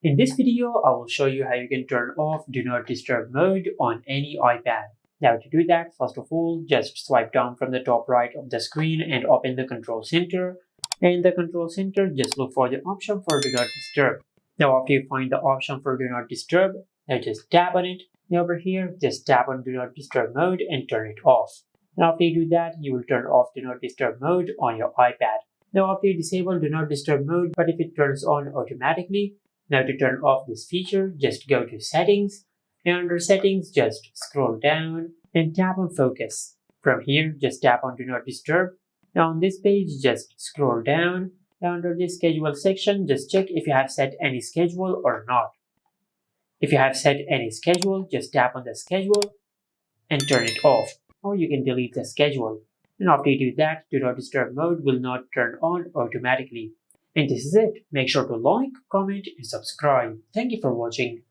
In this video, I will show you how you can turn off Do Not Disturb mode on any iPad. Now to do that, first of all, just swipe down from the top right of the screen and open the Control Center. And in the Control Center, just look for the option for Do Not Disturb. Now after you find the option for Do Not Disturb, now just tap on it. Now over here, just tap on Do Not Disturb mode and turn it off. Now after you do that, you will turn off Do Not Disturb mode on your iPad. Now after you disable Do Not Disturb mode, but if it turns on automatically, now to turn off this feature, just go to Settings, and under Settings, just scroll down and tap on Focus. From here, just tap on Do Not Disturb. Now on this page, just scroll down. Now under this Schedule section, just check if you have set any schedule or not. If you have set any schedule, just tap on the schedule and turn it off, or you can delete the schedule. And after you do that, Do Not Disturb mode will not turn on automatically. And this is it. Make sure to like, comment, and subscribe. Thank you for watching.